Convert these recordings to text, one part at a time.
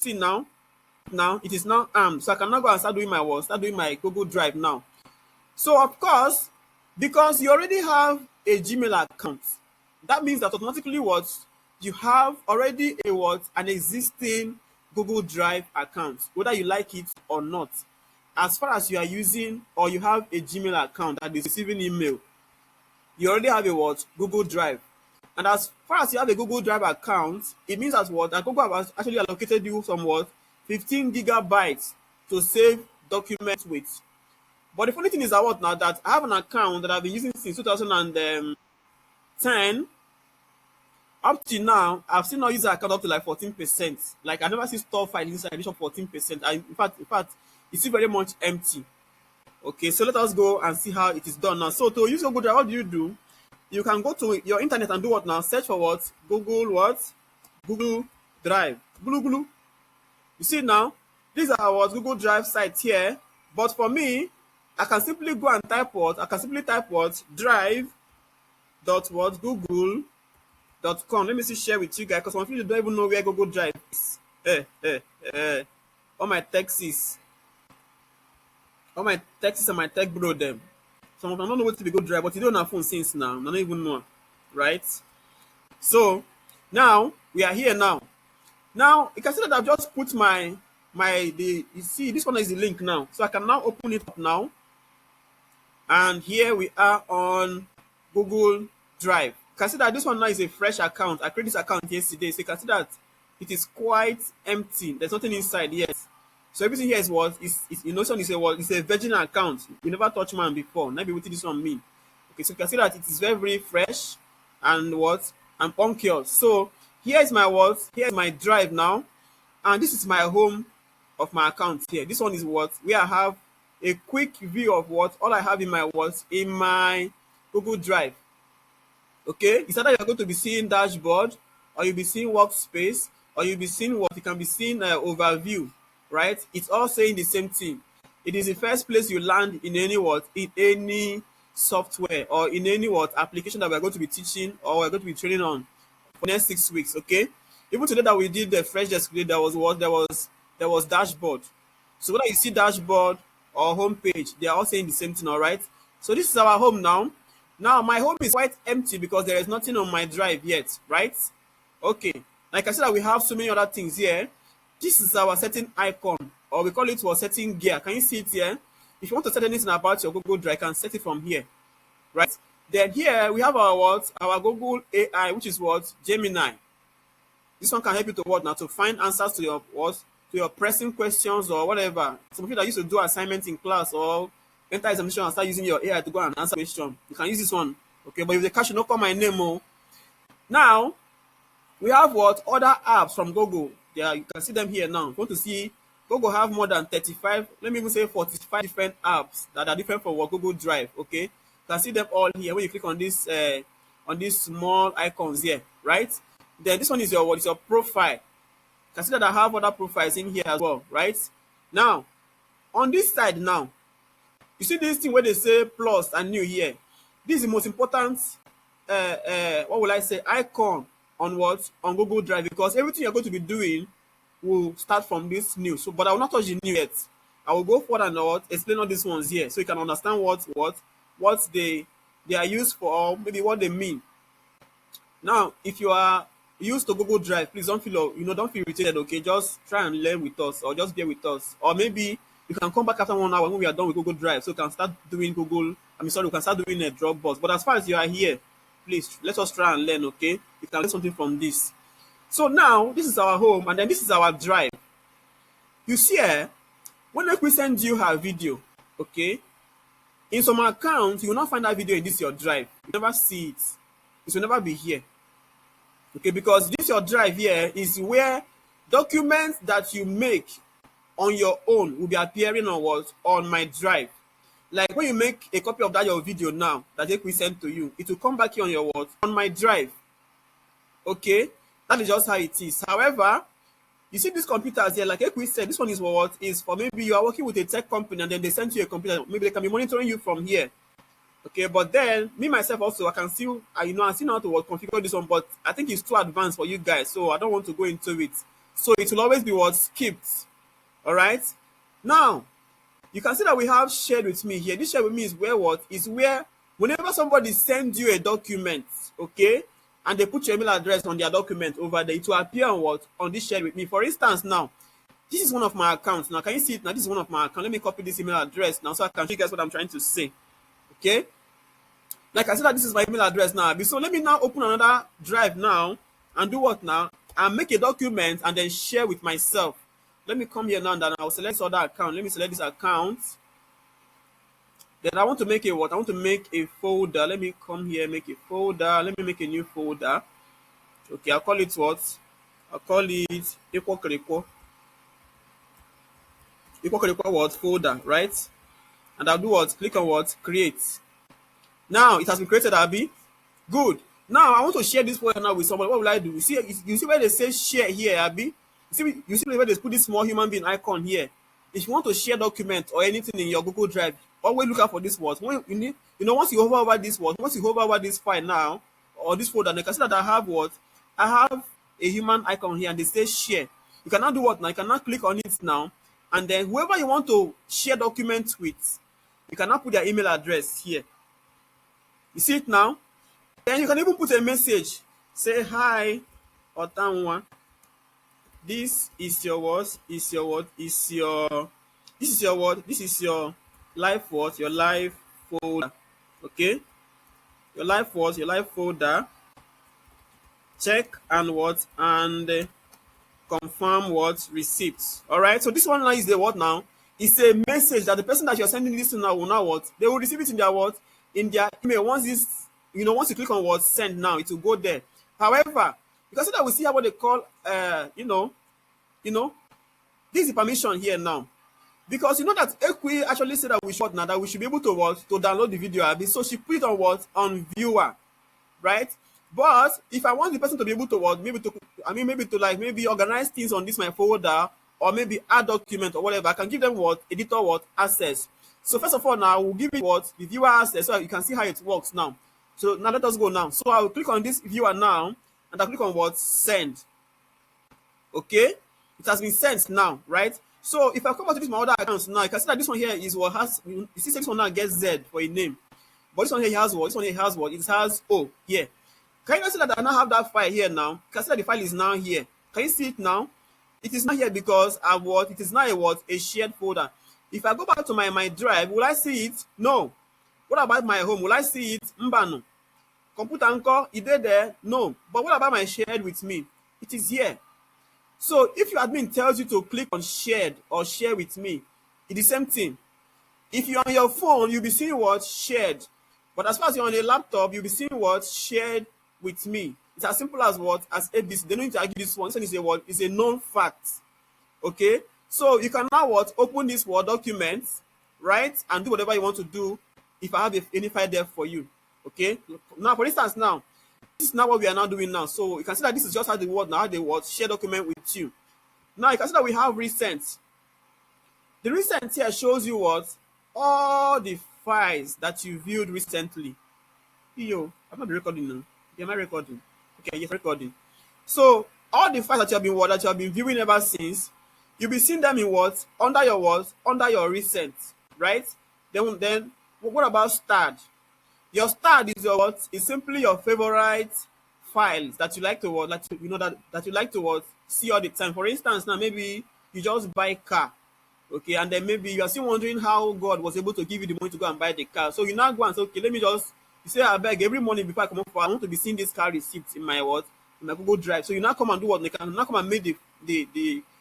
See now it is now armed. So I can now go and start doing my work, start doing my Google Drive now. So of course, because you already have a Gmail account, that means that automatically what you have already a what an existing Google Drive account, whether you like it or not. As far as you are using or you have a Gmail account that is receiving email, you already have a what Google Drive. And as far as you have a Google Drive account, it means that what that Google has actually allocated you some what 15 gigabytes to save documents with. But the funny thing is that what now that I have an account that I've been using since 2010 up to now. I've still not used the account up to like 14%. Like I never see store file inside addition 14%. In fact, it's still very much empty. Okay, so let us go and see how it is done now. So to use Google Drive, what do you do? You can go to your internet and do what now? Search for what? Google Drive. Google. You see now, these are our Google Drive sites here. But for me, I can simply go and type what? I can simply type what? Drive dot what? Google.com. Let me see share with you guys because some of you don't even know where Google Drive is. All my texts. All my texts and my tech bro them. Some of them don't know what to be Google Drive, but you don't have phone since now. I don't even know. Right? So now we are here now. Now you can see that I've just put you see this one is the link now. So I can now open it up now. And here we are on Google Drive. You can see that this one now is a fresh account. I created this account yesterday. So you can see that it is quite empty. There's nothing inside yet. So everything here is what is you know, this one is a virgin account. You never touched man before. Maybe what did this one mean? Okay, so you can see that it is very, very fresh and what and uncured. So here is my what? Here is my drive now, and this is my home of my account here. This one is what where I have a quick view of what all I have in my what in my Google Drive. Okay, it's either you're going to be seeing dashboard, or you'll be seeing workspace, or you'll be seeing what you can be seeing overview, right? It's all saying the same thing. It is the first place you land in any what in any software or in any what application that we're going to be teaching or we're going to be training on for the next 6 weeks. Okay, even today that we did the fresh desk today, there was what there was dashboard. So whether you see dashboard or homepage, they are all saying the same thing. All right. So this is our home now. Now my home is quite empty because there is nothing on my drive yet, right? Okay. Like I said, that we have so many other things here. This is our setting icon, or we call it our setting gear. Can you see it here? If you want to set anything about your Google Drive, you can set it from here, right? Then here we have our what? Our Google AI, which is what? Gemini. This one can help you to what now? To find answers to your what? To your pressing questions or whatever. Some of you that used to do assignments in class or enter examination and start using your AI to go and answer question. You can use this one. Okay, but if the cache, you don't call my name. Oh. Now we have what? Other apps from Google. Yeah, you can see them here now. If you want to see, Google have more than 35, let me even say 45 different apps that are different from what Google Drive. Okay, you can see them all here when you click on these small icons here, right? Then this one is your what is your profile. You can see that I have other profiles in here as well, right? Now on this side now, you see this thing where they say plus and new here. This is the most important what will I say icon on what on Google Drive, because everything you're going to be doing will start from this new. So but I will not touch the new yet. I will go forward and what explain all these ones here so you can understand what they are used for, or maybe what they mean. Now if you are used to Google Drive, please don't feel irritated. Okay, just try and learn with us or just bear with us, or maybe you can come back after 1 hour when we are done with Google Drive so you can start doing we can start doing a Dropbox. But as far as you are here, please let us try and learn. Okay, you can learn something from this. So now this is our home, and then this is our drive. You see here, when we send you her video, okay, in some accounts you will not find that video in this your drive. You never see it. It will never be here. Okay, because this your drive here is where documents that you make on your own will be appearing on what on my drive. Like when you make a copy of that your video now that we send to you, it will come back here on your what on my drive. Okay, that is just how it is. However, you see these computers here, like we said, this one is what is for maybe you are working with a tech company and then they send you a computer. Maybe they can be monitoring you from here. Okay, but then me myself also I can I see how to configure this one, but I think it's too advanced for you guys, so I don't want to go into it. So it will always be what skipped. All right. Now you can see that we have shared with me here. This shared with me is where what is where whenever somebody sends you a document, okay, and they put your email address on their document over there, it will appear on what on this shared with me. For instance, now this is one of my accounts. Now can you see it? Now this is one of my accounts. Let me copy this email address now so I can show you guys what I'm trying to say. Okay. Like I said that this is my email address now. So let me now open another drive now and do what now? And make a document and then share with myself. Let me come here now and then I'll select this other account. Let me select this account. Then I want to make a what? I want to make a folder. Let me come here, make a folder. Let me make a new folder. Okay, I'll call it what? I'll call it equal what? Folder, right? And I'll do what? Click on what? Create. Now it has been created, Abby. Good. Now I want to share this folder now with somebody. What will I do? You see where they say share here, Abby? You see where they put this small human being icon here. If you want to share document or anything in your Google Drive, always look out for this word. When you need, once you hover over this word, once you hover over this file now or this folder, you can see that I have what? I have a human icon here and they say share. You can now do what now? You can now click on it now, and then whoever you want to share documents with, you can now put their email address here. You see it now? Then you can even put a message. Say hi, Otanwa. This is your what? This is your what? This is your life what? Your life folder. Okay? Your life what? Your life folder. Check and what? And confirm what? Receipts. Alright? So this one now is the what now? It's a message that the person that you're sending this to now will now what? They will receive it in their what? In their email. Once you click on what? Send now, it will go there. However, you can see that we see what they call this is the permission here now. Because you know that Ekwe actually said that we should be able to what? To download the video. So she put it on what? On viewer. Right? But if I want the person to be able to what? Maybe to organize things on this my folder, or maybe add document or whatever, I can give them what? Editor what? Access. So first of all now we'll give it what? The viewer access so you can see how it works now. So now let us go now. So I will click on this viewer now and I'll click on what? Send. Okay? It has been sent now, right? So if I come back to this my other accounts now, you can see that this one here is what has, you see this one now gets Z for a name. But this one here has what? This one here has what? It has O here. Can you see that I now have that file here now? You can see that the file is now here. Can you see it now? It is not here because I what? It is now a shared folder. If I go back to my drive, will I see it? No. What about my home? Will I see it? Mbano. Computer anchor, is it there? No. But what about my shared with me? It is here. So if your admin tells you to click on shared or share with me, it's the same thing. If you're on your phone, you'll be seeing what? Shared. But as far as you're on a laptop, you'll be seeing what? Shared with me. It's as simple as what? As ABC. They don't need to argue this one. This one is a what? It's a known fact. Okay? So you can now what? Open this Word document, right? And do whatever you want to do if I have any file there for you. Okay? Now, for instance, now, this is not what we are now doing now. So you can see that this is just how the word now, the word share document with you. Now you can see that we have recent. The recent here shows you what? All the files that you viewed recently. Yo, I'm not recording now. Am I recording? Okay, yes, recording. So all the files that you have been viewing ever since, you'll be seeing them in what? Under your what? Under your recent, right? Then what about starred? Your starred is your what? It's simply your favorite files that you like to what? That you like to what? See all the time. For instance, now maybe you just buy a car, okay, and then maybe you are still wondering how God was able to give you the money to go and buy the car. So you now go and say, okay, let me just. You say, I beg every morning before I come up, I want to be seeing this car receipt in my what? In my Google Drive. So you now come and do what? You can now come and make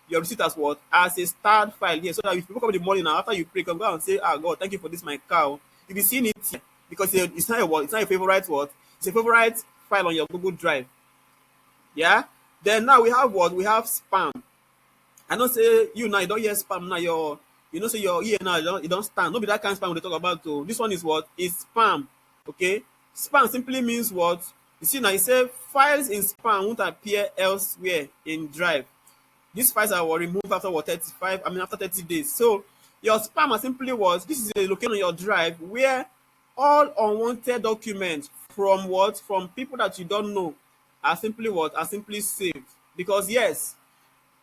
your receipt as what? As a starred file here. So that if you wake up in the morning now, after you pray, you can go and say, God, thank you for this my car. You'll be seeing it here. Because it's not a what? It's not a favorite what? It's a favorite file on your Google Drive. Yeah? Then now we have what? We have spam. I don't say you now, you don't hear spam now. Say your ear now, you don't stand. Don't be that kind of spam they talk about. Though. This one is what? It's spam. Okay? Spam simply means what? You see now, it says files in spam won't appear elsewhere in Drive. These files are removed after what? After 30 days. So your spam are simply what? This is a location on your Drive where all unwanted documents from what? From people that you don't know are simply what? Are simply saved. Because yes,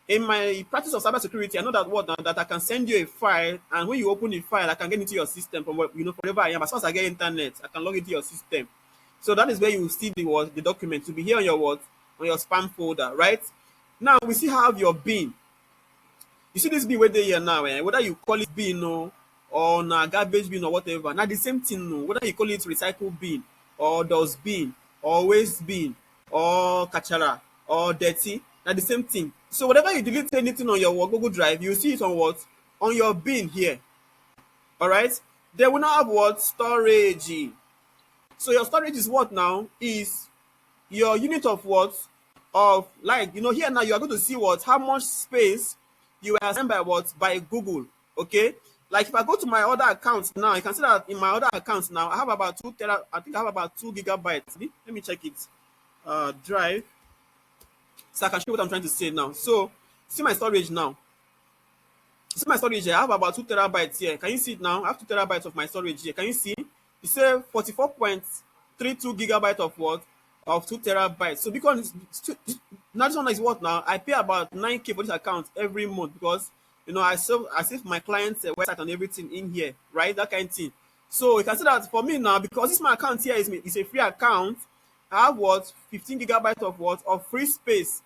In my practice of cybersecurity, I know that what that I can send you a file, and when you open the file, I can get into your system from wherever I am. As far as I get internet, I can log into your system. So that is where you will see the document to be here on your on your spam folder, right? Now we see how your bin. You see this bin wey dey here now, whether you call it bin or na garbage bin or whatever, na the same thing no. Whether you call it recycle bin or dustbin or waste bin or kachara or dirty, na the same thing. So whenever you delete anything on your Google Drive, you see it on what? On your bin here. Alright? Then we now have what? Storage. So your storage is what now? Is your unit of what? Of like, here now you are going to see what? How much space you were assigned by what? By Google. Okay? Like if I go to my other accounts now, you can see that in my other accounts now, I have about I think I have about 2 gigabytes. Let me check it. Drive. So I can show what I'm trying to say now. So see my storage now. See my storage here. I have about 2 terabytes here. Can you see it now? I have 2 terabytes of my storage here. Can you see? You say 44.32 gigabytes of what? Of 2 terabytes. So because now this one is what now? I pay about 9K for this account every month because I save my clients' website and everything in here, right? That kind of thing. So you can see that for me now, because this my account here is a free account. I have what? 15 gigabytes of what? Of free space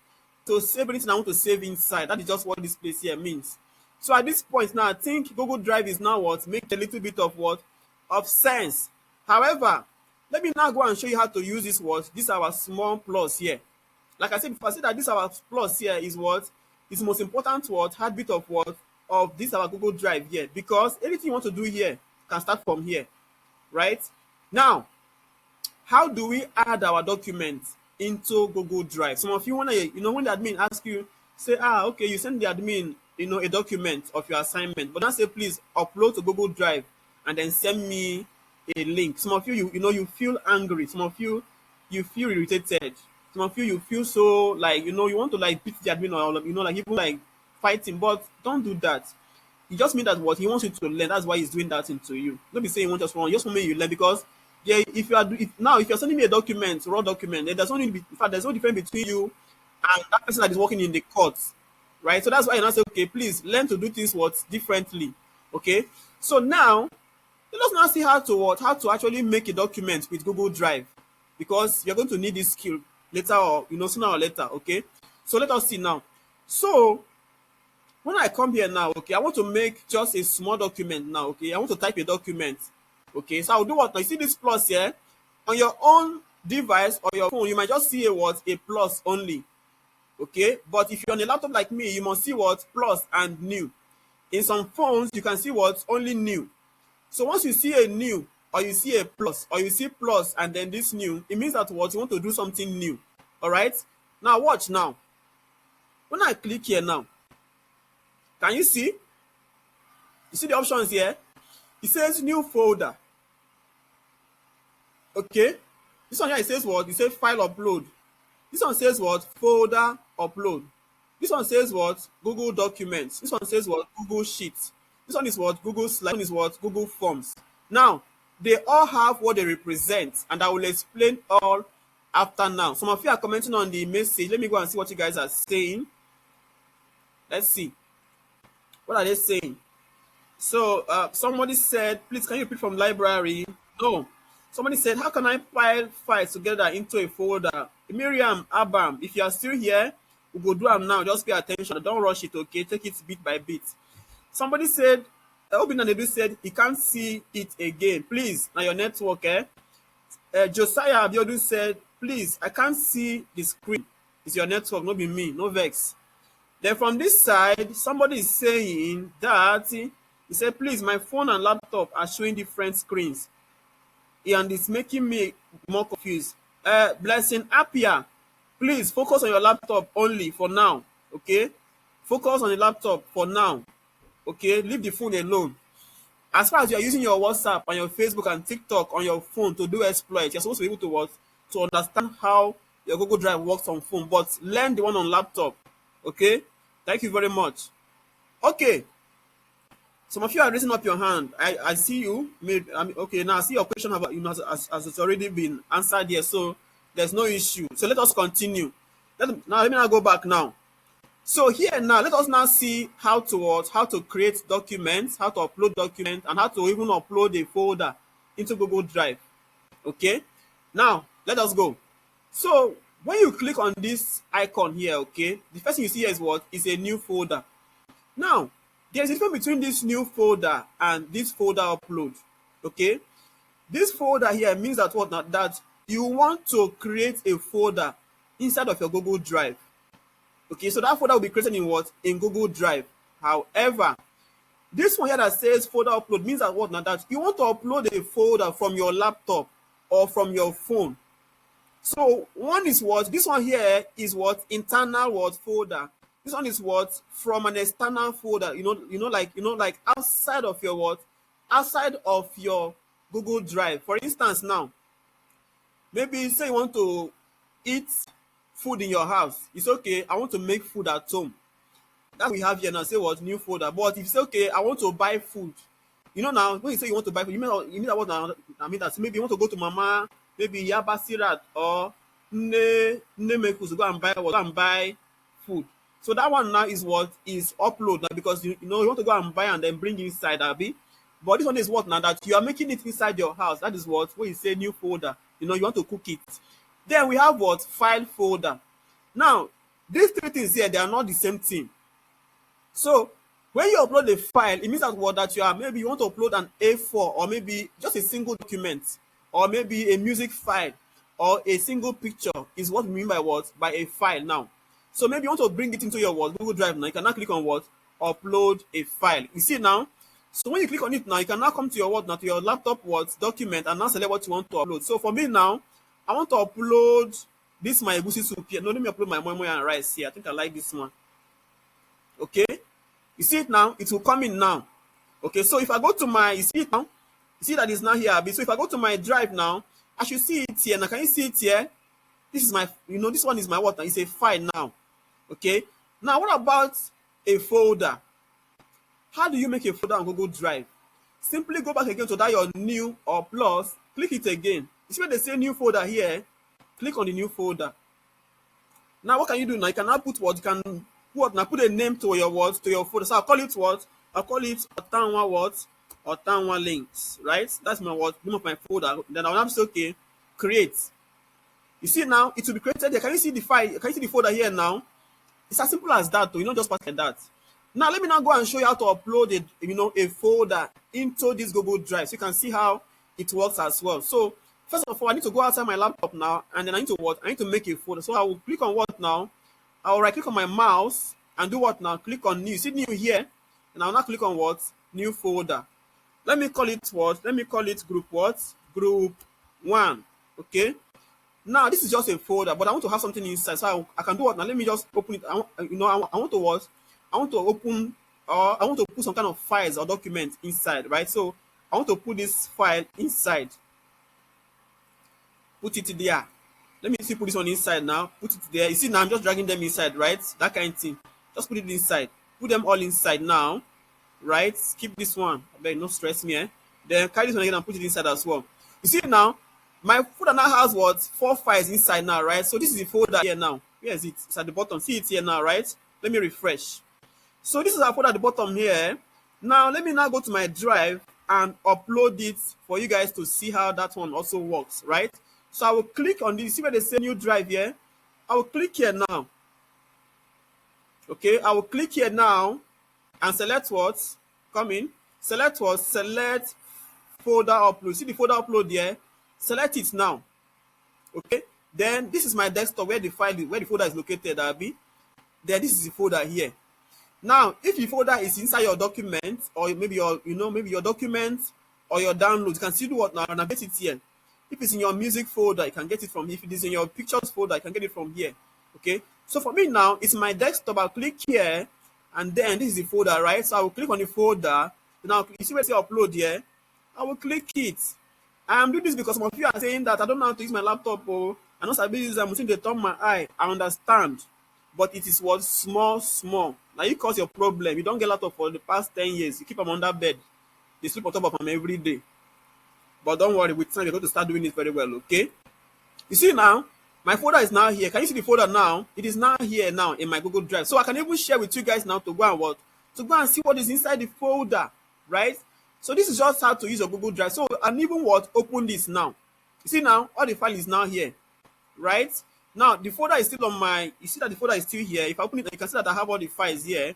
to save anything I want to save inside. That is just what this place here means. So at this point now, I think Google Drive is now what? Make a little bit of what? Of sense. However, let me now go and show you how to use this what? This our small plus here. Like I said before, I said that this our plus here is what? Is the most important what? Heartbeat of what? Of this our Google Drive here. Because anything you want to do here can start from here. Right? Now, how do we add our documents into Google Drive? Some of you want to, when the admin asks you, say, okay, you send the admin, a document of your assignment, but now say, please upload to Google Drive and then send me a link. Some of you, you feel angry. Some of you, you feel irritated. Some of you feel so like, you want to like beat the admin or, like even like fighting, but don't do that. It just means that what he wants you to learn. That's why he's doing that into you. Don't be saying you want just want me you learn because if you're sending me a document, raw document, then there's only in fact there's no difference between you and that person that is working in the court, right? So that's why I now say, okay, please learn to do things what differently. Okay. So now let us now see how to actually make a document with Google Drive because you're going to need this skill later or sooner or later. Okay. So let us see now. So when I come here now, okay, I want to make just a small document now. Okay, I want to type a document. Okay, so I'll do what now? You see this plus here on your own device or your phone, you might just see a plus only. Okay, but if you're on a laptop like me, you must see what? Plus and new. In some phones, you can see what? Only new. So once you see a new or you see a plus or you see plus and then this new, it means that what? You want to do something new. All right, now watch now. When I click here now, can you see? You see the options here? It says new folder. Okay. This one here it says what? It says file upload. This one says what? Folder upload. This one says what? Google Documents. This one says what? Google Sheets. This one is what? Google Slides. This one is what? Google Forms. Now, they all have what they represent, and I will explain all after now. Some of you are commenting on the message. Let me go and see what you guys are saying. Let's see. What are they saying? So somebody said, please can you repeat from library? No. Somebody said, how can I file files together into a folder? Miriam Abam, if you are still here, we go do them now. Just pay attention. Don't rush it, okay? Take it bit by bit. Somebody said, Obinanedu said he can't see it again. Please, now your network, eh? Josiah Abiodun said, please, I can't see the screen. It's your network, not be me, no vex. Then from this side, somebody is saying that he said, please, my phone and laptop are showing different screens. And it's making me more confused. Blessing Apia, please focus on your laptop only for now. Okay? Focus on the laptop for now. Okay? Leave the phone alone. As far as you are using your WhatsApp and your Facebook and TikTok on your phone to do exploits, you're supposed to be able to understand how your Google Drive works on phone, but learn the one on laptop. Okay? Thank you very much. Okay. Some of you are raising up your hand. I see you. Okay, now I see your question about as it's already been answered here, so there's no issue. So let us continue. Let me now go back now. So here now, let us now see how to what, how to create documents, how to upload documents, and how to even upload a folder into Google Drive. Okay, now let us go. So when you click on this icon here, okay, the first thing you see here is what is a new folder. Now there's a difference between this new folder and this folder upload. Okay, this folder here means that what now, that you want to create a folder inside of your Google Drive. Okay, so that folder will be created in what, in Google Drive. However, this one here that says folder upload means that what now, that you want to upload a folder from your laptop or from your phone. So one is what, this one here is what, internal what folder. This one is what, from an external folder, like outside of your what, outside of your Google Drive. For instance now, maybe say you want to eat food in your house. It's okay, I want to make food at home. That we have here now, say what, new folder. But if you say, okay, I want to buy food, now when you say you want to buy food, you mean that what now, I mean that maybe you want to go to mama, maybe Yaba Sirat or Nne Mekus to go and buy food. So that one now is what is upload now, because you want to go and buy and then bring it inside, Abby. But this one is what now, that you are making it inside your house. That is what, when you say new folder, you want to cook it. Then we have what, file folder. Now these three things here, they are not the same thing. So when you upload a file, it means that what, that maybe you want to upload an A4 or maybe just a single document or maybe a music file or a single picture is what we mean by what, by a file now. So maybe you want to bring it into your what, Google Drive now. You can now click on what, upload a file. You see now. So when you click on it now, you can now come to your what now, to your laptop what document and now select what you want to upload. So for me now, I want to upload this my egusi soup here. No, let me upload my moi moi and rice here. I think I like this one. Okay, you see it now, it will come in now. Okay, so if I go to my, you see it now, you see that it's now here. So if I go to my drive now, I should see it here. Now can you see it here? This is my, this one is my what now? It's a file now. Okay, now what about a folder? How do you make a folder on Google Drive? Simply go back again to that your new or plus, click it again. You see where they say new folder here? Click on the new folder. Now what can you do now? You can now put what, you can what now, put a name to your what, to your folder. So I'll call it what? I'll call it Otanwa what? Otanwa links, right? That's my what, name of my folder. Then I'll have to say okay, create. You see now, it will be created here. Can you see the file? Can you see the folder here now? It's as simple as that, though. You don't just pass like that. Now let me now go and show you how to upload a folder into this Google Drive, so you can see how it works as well. So first of all, I need to go outside my laptop now, and then I need to what? I need to make a folder. So I will click on what now? I will right click on my mouse and do what now? Click on new. See new here, and I'll now click on what? New folder. Let me call it what? Let me call it group what? Group 1. Okay. Now this is just a folder, but I want to have something inside, so I can do what now? Let me just open it. I want to what? I want to open, or I want to put some kind of files or documents inside, right? So I want to put this file inside. Put it there. Let me see, put this one inside now. Put it there. You see now I'm just dragging them inside, right? That kind of thing. Just put it inside. Put them all inside now, right? Keep this one. I beg, no stress me, eh? Then carry this one again and put it inside as well. You see now, my folder now has what? 4 files inside now, right? So this is the folder here now. Where is it? It's at the bottom. See it here now, right? Let me refresh. So this is our folder at the bottom here. Now let me now go to my drive and upload it for you guys to see how that one also works, right? So I will click on this. See where they say new drive here? I will click here now. Okay, I will click here now and select what? Come in. Select what? Select folder upload. See the folder upload here? Select it now. Okay, then this is my desktop where the file is, where the folder is located, Abby. Then this is the folder here. Now, if the folder is inside your document, or maybe your, maybe your document or your download, you can see what now, and I get it here. If it's in your music folder, you can get it from here. If it is in your pictures folder, you can get it from here. Okay. So for me now, it's my desktop. I'll click here, and then this is the folder, right? So I will click on the folder. Now you see where it says upload here. I will click it. I'm doing this because some of you are saying that I don't know how to use my laptop, or I know I'll be using. I'm seeing they turn my eye. I understand, but it is what small. Now you cause your problem. You don't get laptop for the past 10 years. You keep them under bed. They sleep on top of them every day. But don't worry, with time you're going to start doing it very well. Okay. You see now, My folder is now here. Can you see the folder now? It is now here now in my Google Drive. So I can even share with you guys now to go and what? To go and see what is inside the folder, right? So this is just how to use your Google Drive. So and even what? Open this now. You see now, all the file is now here, right? Now the folder is still on my, you see that the folder is still here. If I open it, you can see that I have all the files here.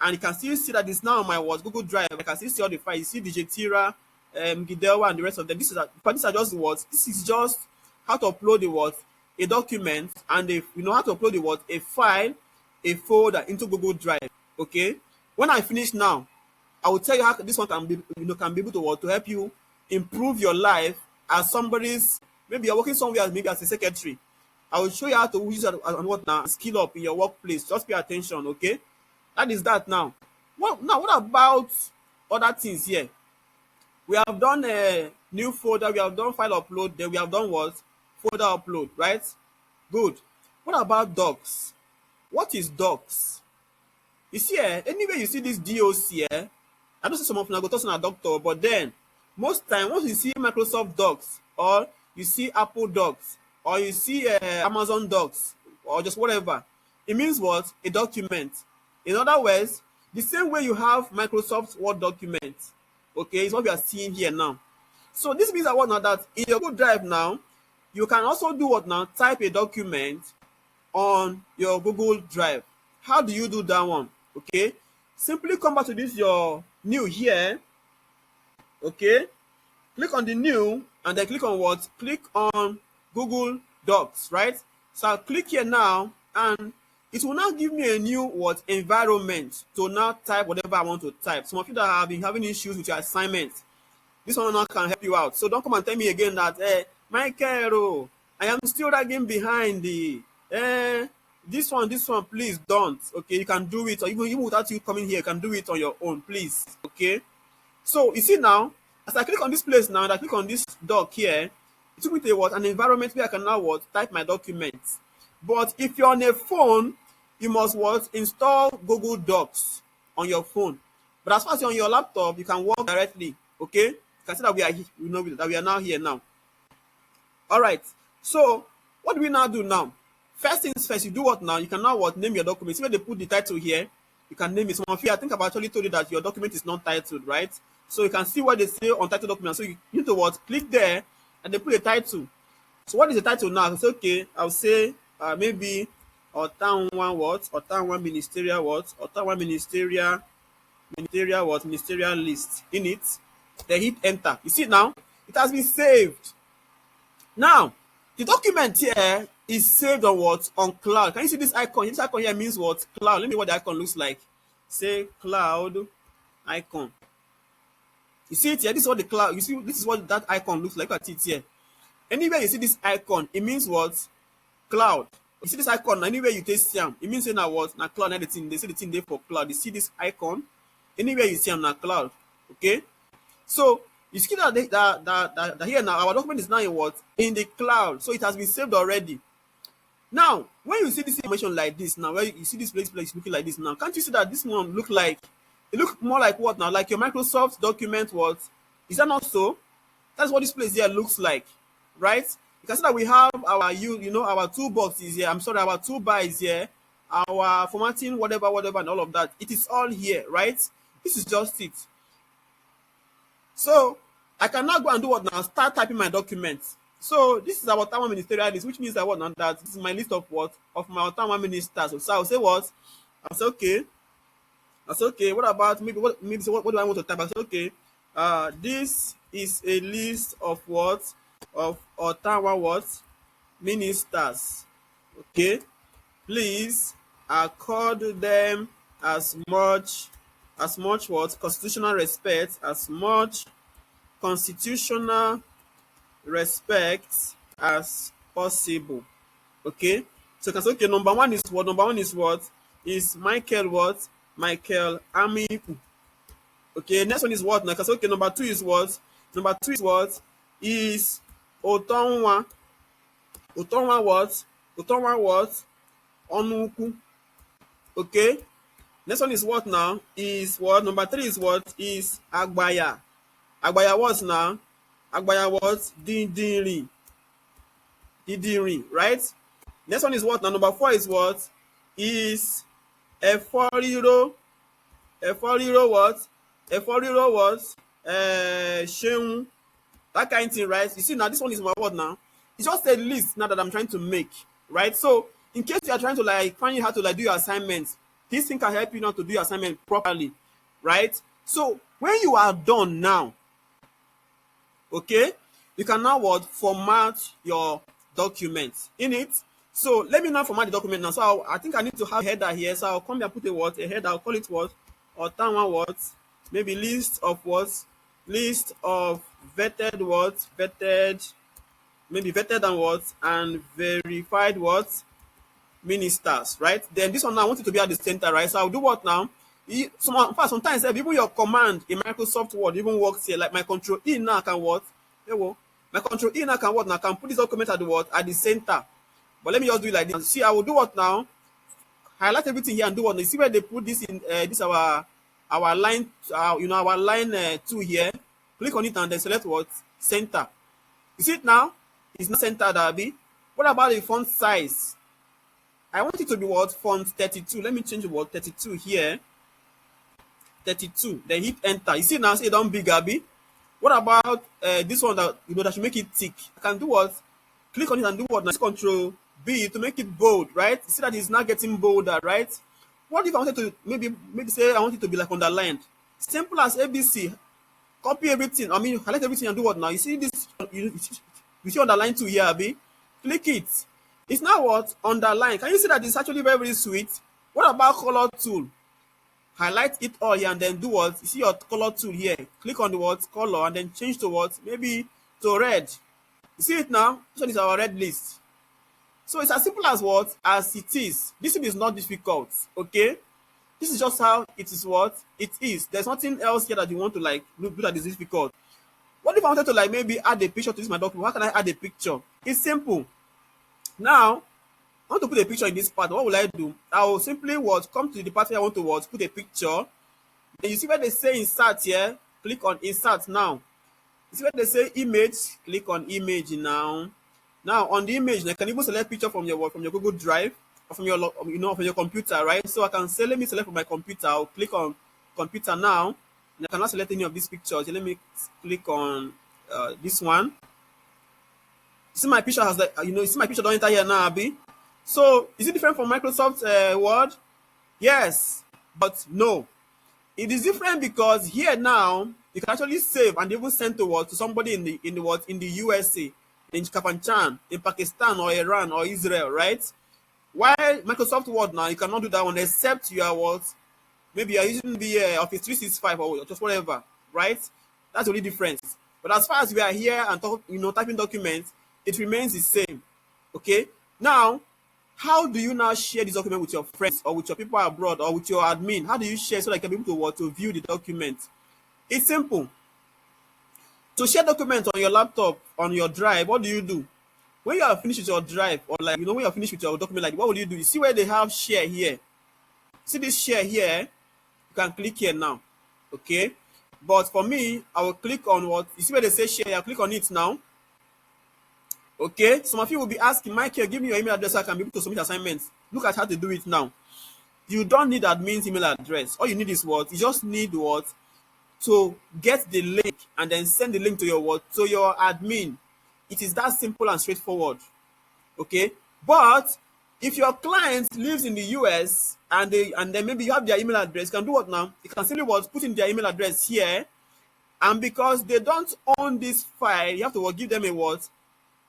And you can still see that it's now on my what? Google Drive. I can still see all the files. You see Digitira, Gidelwa, and the rest of them. But these are just what? This is just how to upload the what? A document, and if you know how to upload the what? A file, a folder into Google Drive. Okay. When I finish now, I will tell you how this one can be, can be able to what? To help you improve your life as somebody's, maybe you're working somewhere, maybe as a secretary. I will show you how to use it and what now? Skill up in your workplace. Just pay attention, okay? That is that now. What about other things here? We have done a new folder, we have done file upload, then we have done what? Folder upload, right? Good. What about docs? What is docs? You see, anyway, you see this DOC here. I don't see some of them go to a doctor, but then most time once you see Microsoft Docs or you see Apple Docs or you see Amazon Docs or just whatever, it means what? A document. In other words, the same way you have Microsoft Word document, okay, is what we are seeing here now. So this means that what now, that in your Google Drive now, you can also do what now? Type a document on your Google Drive. How do you do that one? Okay, simply come back to this your new here. Okay, click on the new and then click on what? Click on Google Docs, right? So I'll click here now and it will now give me a new what? Environment to now type whatever I want to type. Some of you that have been having issues with your assignment, this one now can help you out. So don't come and tell me again that Michael, I am still lagging behind the this one, please don't. Okay, you can do it, or even without you coming here, you can do it on your own, please. Okay. So you see now, as I click on this place now, and I click on this doc here, it took me to what? An environment where I can now what? Type my documents. But if you're on a phone, you must what? Install Google Docs on your phone. But as far as you're on your laptop, you can work directly. Okay, you can see that we are that we are now here now. All right. So what do we now do now? First things first, you do what now? You can now what? Name your document. See where they put the title here. You can name it. Some of you, I think I've actually told you that your document is not titled, right? So you can see what they say on title document. So you need to what? Click there and they put a title. So what is the title now? It's okay. I'll say maybe Town One what? Or Town One Ministerial what? Or Town One Ministerial what? Ministerial list in it. Then hit enter. You see now? It has been saved. Now, the document here is saved on what? On cloud. Can you see this icon? This icon here means what? Cloud. Let me know what the icon looks like. Say cloud icon. You see it here? This is what the cloud, you see, this is what that icon looks like. Look at it here. Anywhere you see this icon, it means what? Cloud. You see this icon, anywhere you take Siam, it means now what? Now cloud, anything. They say the thing there for cloud. You see this icon? Anywhere you see them, now cloud. Okay? So you see that here now our document is now in what? In the cloud. So it has been saved already. Now, when you see this information like this, now where you see this place looking like this now, can't you see that this one look like, it look more like what now? Like your Microsoft document what? Is that not so? That's what this place here looks like, right? You can see that we have our our toolboxes here. I'm sorry, our toolbar is here, our formatting, whatever, and all of that. It is all here, right? This is just it. So I can now go and do what now? Start typing my documents. So this is our Ottawa ministerial list, which means that what now? That this is my list of what? Of my Ottawa ministers. So I'll say what? I'll say okay. I'll say okay. What about maybe what do I want to type? I'll say okay. This is a list of what? Of Ottawa what? Ministers. Okay. Please accord them as much what? Constitutional respect, as much constitutional respect as possible. Okay. So you can say okay, number one is what? Number one is what? Is Michael what? Michael Amiku. Okay, next one is what? Now you can say okay, number two is what? Number two is what? Is Otonwa. Otonwa what? Otonwa what? Onuku. Okay. Next one is what now? Is what? Number three is what? Is Agbaya. Agbaya what now? Agbaya what? Didiri. Didiri, right? Next one is what? Now number 4 is what? Is Eforiro. Eforiro what? Eforiro what? Sheun. That kind of thing, right? You see now, this one is my word now. It's just a list now that I'm trying to make, right? So in case you are trying to like find how to like do your assignments, this thing can help you now to do your assignment properly, right? So when you are done now, okay, you can now what? Format your document in it. So let me now format the document now. So I think I need to have a header here. So I'll come here and put a what? A header. I'll call it what? Or turn one what? Maybe list of what? List of vetted what? Vetted, maybe vetted and what? And verified what? Ministers, right? Then this one now I want it to be at the center, right? So I'll do what now? Sometimes even your command in Microsoft Word even works here. Like my control E now can what? My control E now can what? Now can put this document at the what? At the center. But let me just do it like this. See, I will do what now? Highlight everything here and do what? You see where they put this in this our line, our line 2 here. Click on it and then select what? Center. You see it now? It's not centered, Abby. What about the font size? I want it to be what? Font 32. Let me change the word 32 here. 32. Then hit enter. You see now, say it down big, Abby. What about this one that that should make it thick? I can do what? Click on it and do what? Now Control B to make it bold, right? You see that it's not getting bolder, right? What if I wanted to maybe say I want it to be like underlined? Simple as ABC. Copy everything. I mean, highlight everything and do what now? You see this? You see underline 2 here, Abby? Click it. It's now what? Underline. Can you see that it's actually very, very sweet? What about color tool? Highlight it all here and then do what? You see your color tool here. Click on the word color and then change to what? Maybe to red. You see it now? This one is our red list. So it's as simple as what? As it is. This thing is not difficult. Okay? This is just how it is what? It is. There's nothing else here that you want to like do that is difficult. What if I wanted to like maybe add a picture to this my document? How can I add a picture? It's simple. Now, I want to put a picture in this part. What will I do? I will simply what? Come to the part where I want to what? Put a picture. Then you see where they say insert here? Click on insert now. You see where they say image? Click on image now. Now on the image, I can even select picture from your Google Drive or from your from your computer, right? So I can say let me select from my computer. I'll click on computer now. And I cannot select any of these pictures. Let me click on this one. See my picture has that see my picture don't enter here now, Abby. So is it different from Microsoft Word? Yes, but no. It is different because here now you can actually save and even send to what to somebody in the USA, in Kafanchan, in Pakistan or Iran or Israel, right? While Microsoft Word now you cannot do that one except you are what? Maybe you are using the Office 365 or just whatever, right? That's the only difference. But as far as we are here and typing documents, it remains the same. Okay. Now, how do you now share this document with your friends or with your people abroad or with your admin? How do you share so that you can be able to view the document? It's simple. To share documents on your laptop, on your drive, what do you do? When you are finished with your drive or like when you are finished with your document, like what will you do? You see where they have share here. See this share here? You can click here now. Okay. But for me, I will click on what? You see where they say share? I'll click on it now. Okay, some of you will be asking, Michael, give me your email address so I can be able to submit assignments. Look at how to do it now. You don't need admin's email address. All you need is what? You just need what? To get the link and then send the link to your what? To your admin. It is that simple and straightforward. Okay, but if your client lives in the US and then maybe you have their email address, you can do what now? You can simply what? Put in their email address here, and because they don't own this file, you have to what? Give them a what?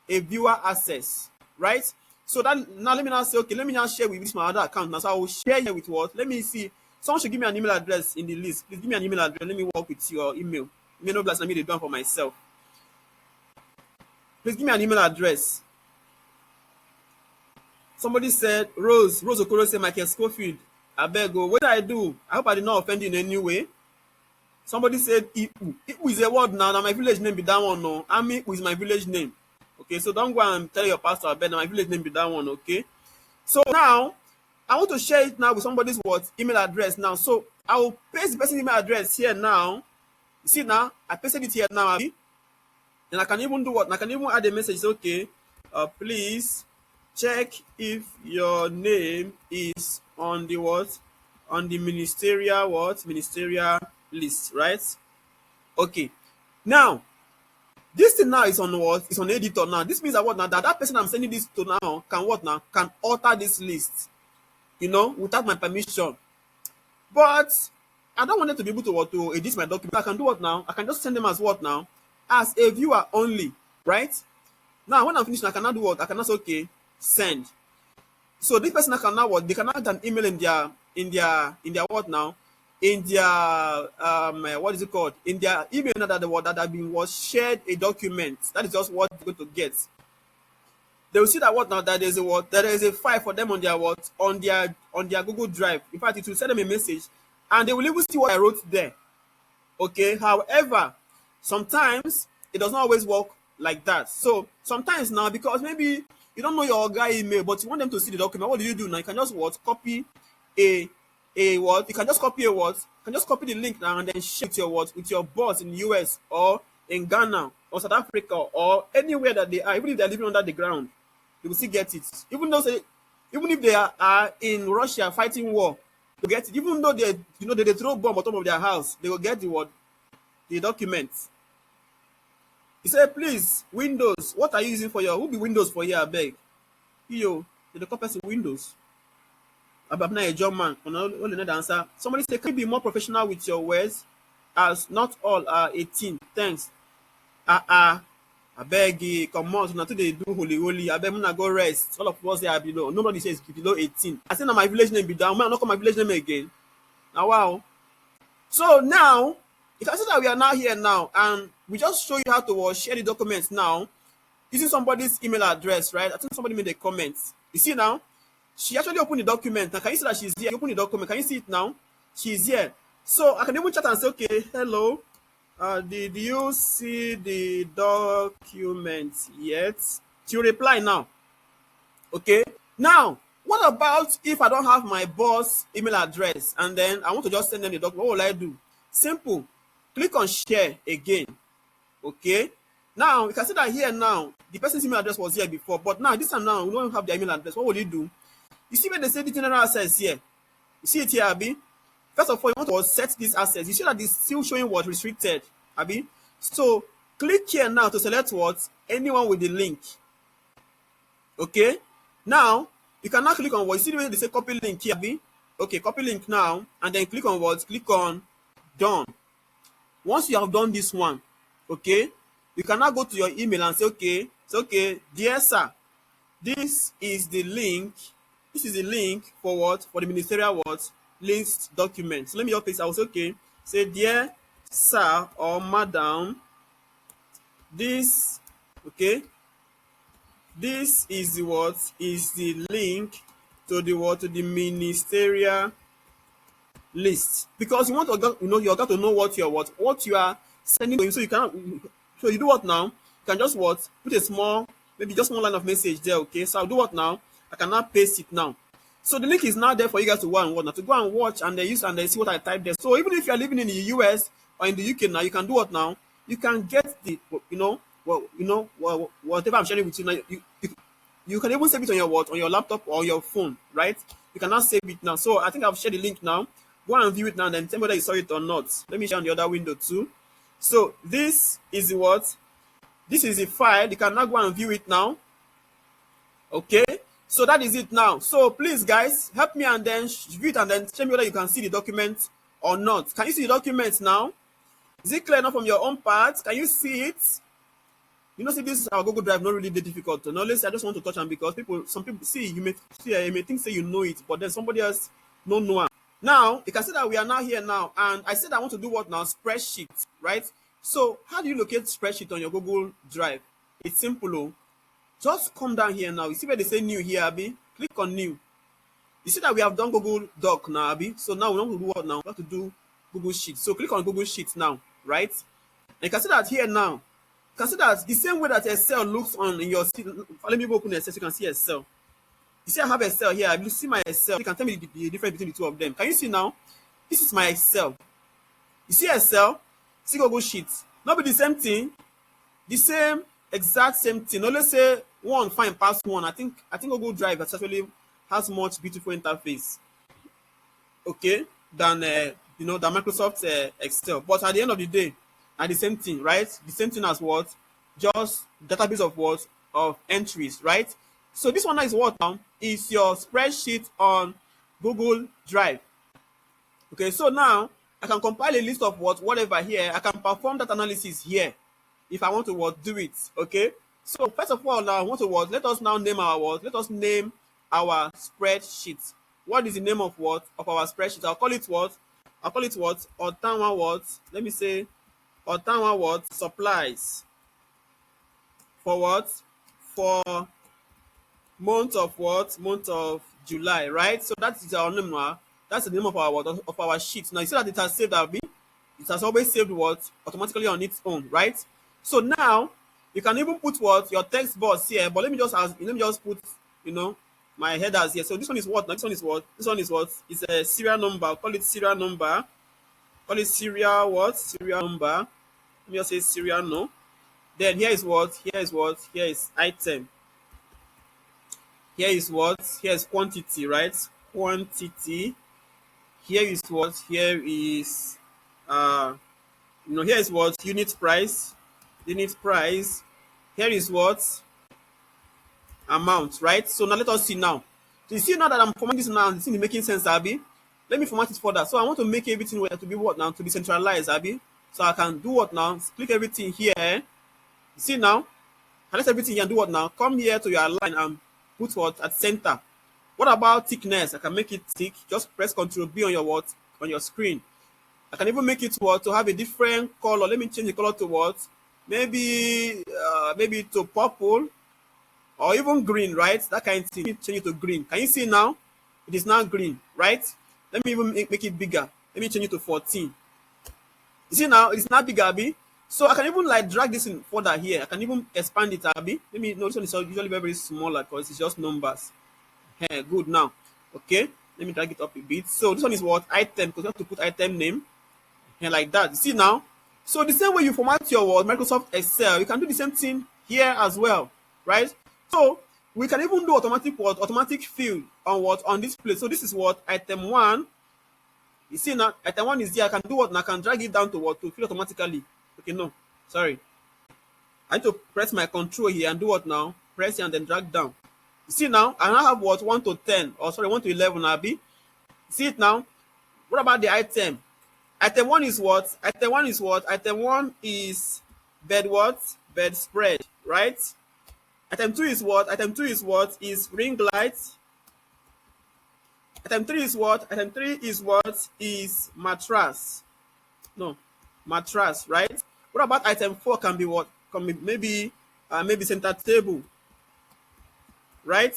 A viewer access, right? So that now let me now say, okay, let me now share with this my other account now. So I will share here with what? Let me see. Someone should give me an email address in the list. Please give me an email address. Let me work with your email. Email blast. Let me do it for myself. Please give me an email address. Somebody said Rose Okoro said Michael Schofield. I beg go. What did I do? I hope I did not offend you in any way. Somebody said Ipu. Ipu is a word now. Now my village name be that one. No, Ami Ipu is my village name. Okay, so don't go and tell your pastor, I bet my village name be that one, okay? So now, I want to share it now with somebody's what? Email address now. So I will paste the person's email address here now. You see now, I pasted it here now. And I can even do what? I can even add a message, okay? Please check if your name is on the what? On the ministerial what? Ministerial list, right? Okay. Now, this thing now is on what? It's on editor now. This means that what now? That person I'm sending this to now can what now? Can alter this list, without my permission. But I don't want them to be able to what, to edit my document. I can do what now? I can just send them as what now? As a viewer only, right? Now when I'm finished, I can now do what? I can now say okay, send. So this person can now what? They can add an email in their what now? In their what is it called? In their email now that have been was shared a document. That is just what they're going to get. They will see that what now, that there's a what, there is a file for them on their what, on their Google Drive. In fact, it will send them a message, and they will even see what I wrote there. Okay. However, sometimes it does not always work like that. So sometimes now, because maybe you don't know your guy email, but you want them to see the document, what do you do now? You can just what, copy a what? You can just copy a what? You can just copy the link now and then share it with your boss in US or in Ghana or South Africa or anywhere that they are, even if they're living under the ground, they will still get it. Even if they are in Russia fighting war, they get it. Even though they throw bomb on top of their house, they will get the documents. He said, please, Windows, what are you using for your, who be Windows for here, I beg? You, the person Windows. I'm not a job man. Only another answer. Somebody say, can you be more professional with your words? As not all are 18. Thanks. I beg you, come on. So now they do holy. I beg me go rest. All of us there are below. Nobody says below 18. I say now my village name be down. Man, not call my village name again. Now wow. So now, you can see that we are now here now, and we just show you how to share the documents now using somebody's email address, right? I think somebody made a comment. You see now? She actually opened the document. Now, can you see that she's here? You open the document. Can you see it now? She's here. So I can even chat and say, okay, hello. Did you see the document yet? She'll reply now. Okay. Now, what about if I don't have my boss email address and then I want to just send them the document? What will I do? Simple. Click on share again. Okay. Now, you can see that here now, the person's email address was here before, but now this time now, we don't have their email address. What will you do? You see where they say the general access here? You see it here, Abi? First of all, you want to set this access. You see that it's still showing what restricted, Abi? So click here now to select what? Anyone with the link. Okay? Now, you can now click on what? You see where they say copy link here, Abi? Okay, copy link now, and then click on what? Click on done. Once you have done this one, okay, you can now go to your email and say, okay, dear sir, this is the link. This is the link for what? For the ministerial what? List document. So let me just paste. I will say, okay, say, dear sir or madam, this, okay, this is the what? Is the link to the what? To the ministerial list. Because you want to, you got to know what you are sending to him. So you cannot, so you do what now? You can just what? Put a small, maybe just one line of message there, okay? So I'll do what now? I can now paste it now. So the link is now there for you guys to go and watch. Now to go and watch and then use and then see what I typed there. So even if you're living in the US or in the UK now, you can do what now? You can get the, whatever I'm sharing with you now. You can even save it on your what? On your laptop or your phone, right? You can now save it now. So I think I've shared the link now. Go and view it now and then tell me whether you saw it or not. Let me share on the other window too. So this is the what? This is the file. You can now go and view it now. Okay. So that is it now. So please guys, help me and then view it and then tell me whether you can see the document or not. Can you see the document now? Is it clear enough from your own part? Can you see it? See this is our Google Drive, not really difficult. No, listen, I just want to touch on because some people see, you may think say you know it, but then somebody else don't know it. Now, you can see that we are now here now, and I said I want to do what now? Spreadsheet, right? So how do you locate spreadsheet on your Google Drive? It's simple. Just come down here now. You see where they say new here, Abi? Click on new. You see that we have done Google Doc now, Abi? So now we want to do what now? We have to do Google Sheets. So click on Google Sheets now, right? And you can see that here now. You can see that the same way that Excel looks on in your... Let me open Excel so you can see Excel. You see I have Excel here. If you see my Excel, you can tell me the difference between the two of them. Can you see now? This is my Excel. You see Excel? See Google Sheets. Not be the same thing. The same exact same thing. Now let's say one fine pass one. I think Google Drive actually has much beautiful interface, okay, than than Microsoft Excel. But at the end of the day, are the same thing, right? The same thing as what? Just database of what? Of entries, right? So this one now is what now? Is your spreadsheet on Google Drive. Okay, so now I can compile a list of whatever here. I can perform that analysis here if I want to do it. Okay. So first of all, now I want to let us now name our Let us name our spreadsheet. What is the name of of our spreadsheet? I'll call it what? I'll call it what? Otanwa what? Let me say Otanwa what? Supplies. For what? For month of what? Month of July, right? So that is our name now. That's the name of our sheet. Now you see that it has saved it has always saved automatically on its own, right? So now you can even put your text box here, but let me just put my headers here. So this one is what? Now this one is what? This one is what? It's a serial number. I'll call it serial number. Call it serial what? Serial number. Let me just say serial no. Then here is what? Here is what? Here is item. Here is what? Here is quantity, right? Quantity. Here is what? Here is here is what? Unit price. Unit price. Here is what? Amount, right? So now let us see now. So you see now that I'm formatting this now, this is making sense, Abby. Let me format it further. So I want to make everything to be what now? To be centralized, Abby. So I can do what now? Click everything here. You see now? Select everything here and do what now? Come here to your line and put what at center. What about thickness? I can make it thick. Just press Ctrl B on your on your screen. I can even make it to have a different color. Let me change the color to what? Maybe to purple or even green, right? That kind of thing. Change it to green. Can you see now? It is now green, right? Let me even make it bigger. Let me change it to 14. You see now? It's not bigger, Abby. So I can even drag this in further here. I can even expand it, Abby. This one is usually very, very small because it's just numbers. Hey, good now. Okay, let me drag it up a bit. So this one is what? Item, because you have to put item name. And like that. You see now? So the same way you format your Microsoft Excel, you can do the same thing here as well, right? So we can even do automatic fill on this place. So this is item 1. You see now, item 1 is here. I can do now? I can drag it down to fill automatically. Okay, no, sorry. I need to press my control here and do now? Press here and then drag down. You see now, I now have 1 to 10, or sorry, 1 to 11, Abby. See it now? What about the item? Item 1 is what? Item 1 is what? Item 1 is bed what? Bed spread, right? Item 2 is what? Item 2 is what? Is ring light. Item 3 is what? Item 3 is what? Is mattress. No, mattress, right? What about item 4 can be what? Can be maybe center table, right?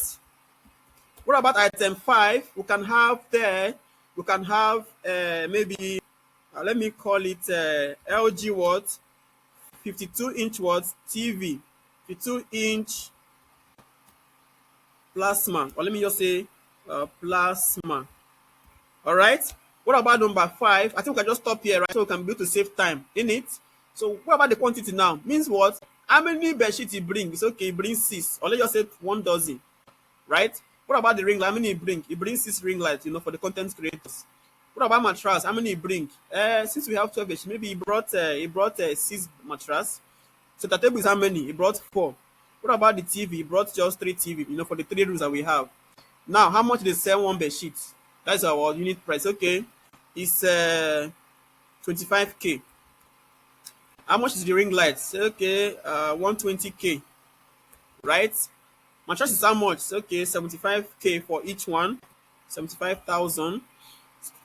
What about item 5? We can have maybe let me call it LG what? 52-inch what? TV. 52-inch plasma. Or let me just say plasma. All right. What about number 5? I think we can just stop here, right? So we can be able to save time in it. So what about the quantity now? Means what? How many bed sheets it brings? It's okay, it brings 6. Or let's just say 1 dozen, right? What about the ring light? How many it brings? It brings 6 ring lights, for the content creators. What about mattress? How many it bring? Since we have 12 bed sheets, maybe he brought 6 mattress. So the table is how many? He brought 4. What about the TV? He brought just 3 TV, for the 3 rooms that we have. Now, how much they sell 1 bed sheet? That's our unit price. Okay, it's 25k. How much is the ring lights? Okay, 120k, right? Mattress is how much? Okay, 75k for each one, 75,000.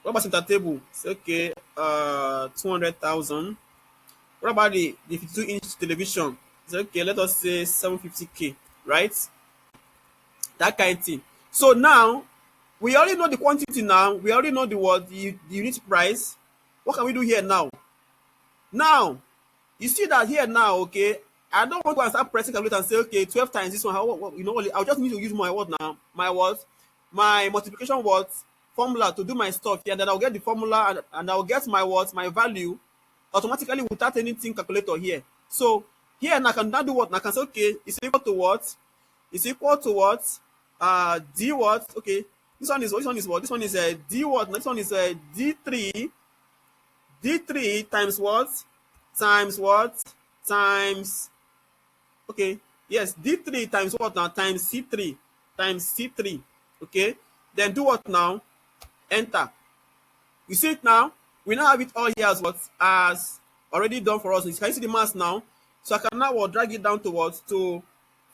What about center table? It's okay, 200,000. What about the 52-inch television? It's okay, let us say 750k, right? That kind of thing. So now we already know the quantity now. We already know the unit price. What can we do here now? Now, you see that here now, okay? I don't want to start pressing calculator and say, okay, 12 times this one. I'll just need to use my what now? My multiplication formula to do my stuff here. And then I'll get the formula and I'll get my value automatically without anything calculator here. So Here now I can now do what? Now I can say, okay, it's equal to what? It's equal to what? D what? Okay, this one is what? This one is what? This one is D what? This one is D3. D3 times what? Times what? Times, okay, yes, D3 times what now? Times C3. Times C3. Okay, then do what now? Enter. You see it now? We now have it all here as what? As already done for us. Can you see the mass now? So I can now what? Drag it down to what? To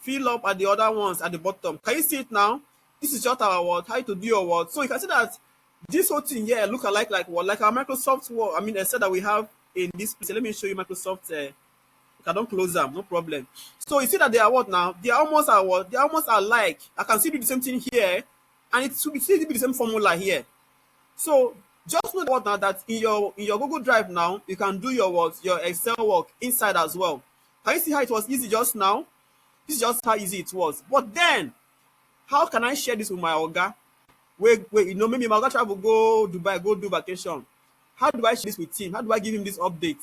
fill up at the other ones at the bottom. Can you see it now? This is just our what? How to do your what? So you can see that this whole thing here look alike like what? Like our Microsoft Word. I mean, Excel that we have in this place. Let me show you Microsoft. I don't close them, no problem. So you see that they are what now? They are almost are what? They are almost alike. I can see do the same thing here, and it should be still be the same formula here. So just know what now that in your Google Drive now, you can do your what? Your Excel work inside as well. Can you see how it was easy just now? This is just how easy it was. But then, how can I share this with my Oga? Wait, you know, maybe my Oga travel go Dubai, go do vacation. How do I share this with him? How do I give him this update?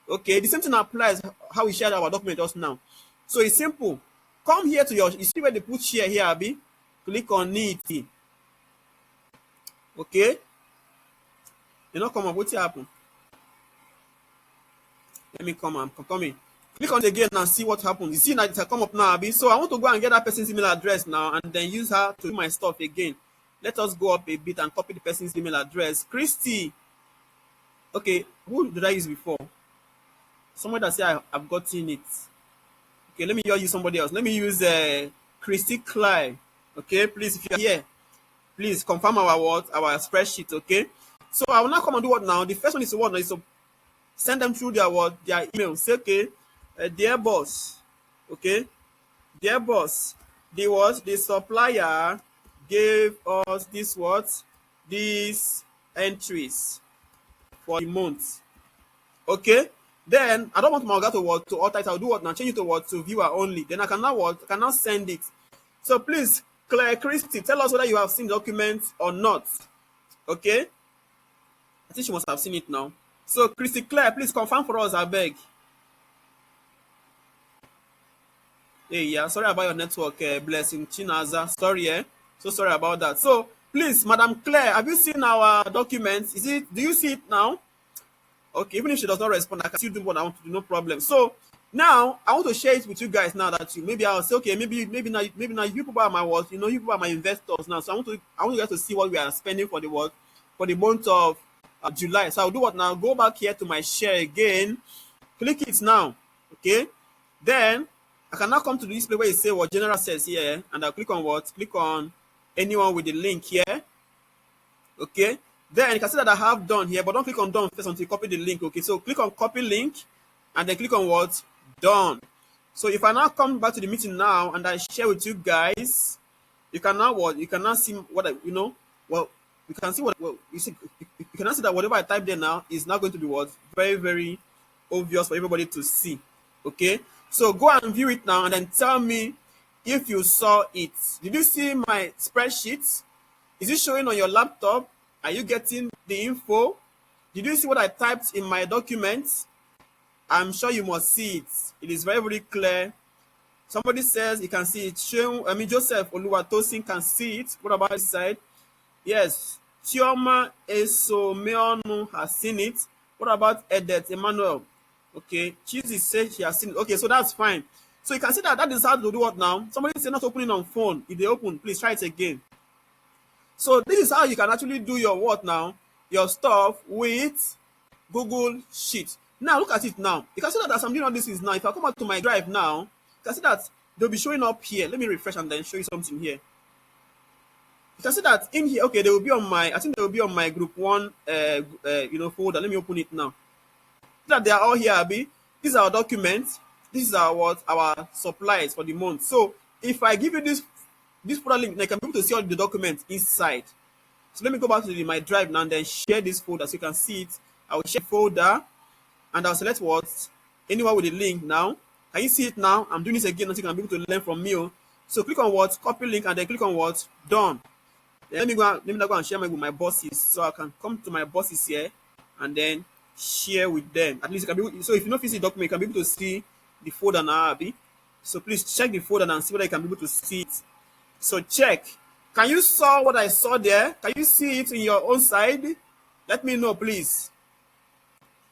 Okay, the same thing applies how we shared our document just now. So it's simple. Come here to your, you see where they put share here, Abi? Click on it. Okay? You know, come on, what's happen? Let me come on, come in. Click on it again and see what happens. You see now it has come up now, Abi. So I want to go and get that person's email address now and then use her to do my stuff again. Let us go up a bit and copy the person's email address. Christy. Okay, who did I use before? Someone that say I've gotten it. Okay, let me use somebody else. Let me use Christy Cly. Okay, please, if you're here, please confirm our what, our spreadsheet. Okay, so I will now come and do what now. The first one is what now is to send them through their what, their email. Say, okay, dear boss. Okay, dear boss, the supplier gave us this what, these entries for the month. Okay. Then I don't want my Oga to what, to alter it. I'll do what now? Change it to what, to viewer only. Then I can now what? I can now send it. So please, Claire Christy, tell us whether you have seen the document or not. Okay? I think she must have seen it now. So Christy Claire, please confirm for us, I beg. Hey, yeah, sorry about your network, blessing Chinaza. Sorry, so sorry about that. So please, Madam Claire, have you seen our documents? Do you see it now? Okay, even if she does not respond, I can still do what I want to do, no problem. So now I want to share it with you guys now that you maybe I'll say, okay, maybe now you people are my what, you know, you people are my investors now. So I want you guys to see what we are spending for the what, for the month of July. So I'll do what now? Go back here to my share again, click it now. Okay, then I can now come to the display where it say what general says here, and I'll click on what? Click on anyone with the link here. Okay. Then you can see that I have done here, but don't click on done first until you copy the link. Okay, so click on copy link and then click on what? Done. So if I now come back to the meeting now and I share with you guys, you can now what? You can now see what I, you know, well, you can see what, well, you can now see that whatever I type there now is now going to be what? Very, very obvious for everybody to see. Okay, so go and view it now and then tell me if you saw it. Did you see my spreadsheet? Is it showing on your laptop? Are you getting the info? Did you see what I typed in my documents? I'm sure you must see it. It is very, very clear. Somebody says you can see it. Joseph Oluwatosin can see it. What about this side? Yes. Chioma Esomeonu has seen it. What about Edet Emmanuel? Okay. Cheesy says she has seen it. Okay, so that's fine. So you can see that is how to do what now? Somebody say not opening on phone. If they open, please try it again. So this is how you can actually do your what now? Your stuff with Google Sheet. Now look at it now. You can see that as I'm doing all this is now. If I come back to my drive now, you can see that they'll be showing up here. Let me refresh and then show you something here. You can see that in here, okay, they will be on my, I think they will be on my group one folder. Let me open it now. That they are all here, Abby. These are our documents. This is our what? Our supplies for the month. So if I give you this folder link, I can be able to see all the documents inside. So let me go back to my drive now and then share this folder so you can see it. I will share folder and I'll select what? Anyone with the link now. Can you see it now? I'm doing this again so you can be able to learn from me. So click on what? Copy link and then click on what? Done. Then let me now go and share with my bosses. So I can come to my bosses here and then share with them. At least you can be able, so if you don't see the document, you can be able to see the folder now, Abi. So please check the folder and see whether you can be able to see it. So check. Can you saw what I saw there? Can you see it in your own side? Let me know, please.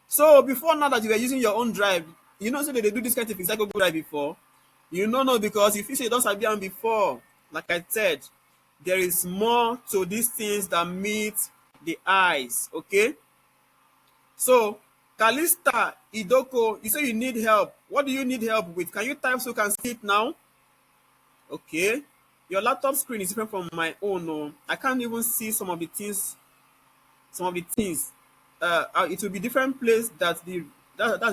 So before now that you were using your own drive, you know, so that they do this kind of thing inside Google Drive before. You know, no, because if you say you don't have them before, like I said, there is more to these things that meet the eyes. Okay. So Kalista Idoko, you say you need help. What do you need help with? Can you type so you can see it now? Okay. Your laptop screen is different from my own. No, I can't even see some of the things. Some of the things. It will be different place that's the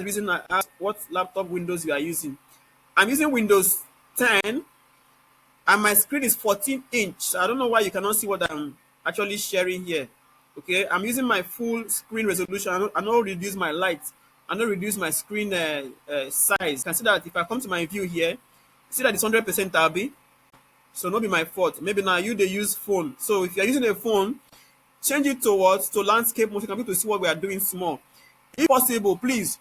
reason I asked what laptop Windows you are using. I'm using Windows 10 and my screen is 14-inch. So I don't know why you cannot see what I'm actually sharing here. Okay, I'm using my full screen resolution. I don't reduce my light. I don't reduce my screen size. You can see that if I come to my view here, see that it's 100% Abi. So not be my fault. Maybe now you they use phone. So if you're using a phone, change it towards to landscape mode. You can be able to see what we are doing small. If possible, please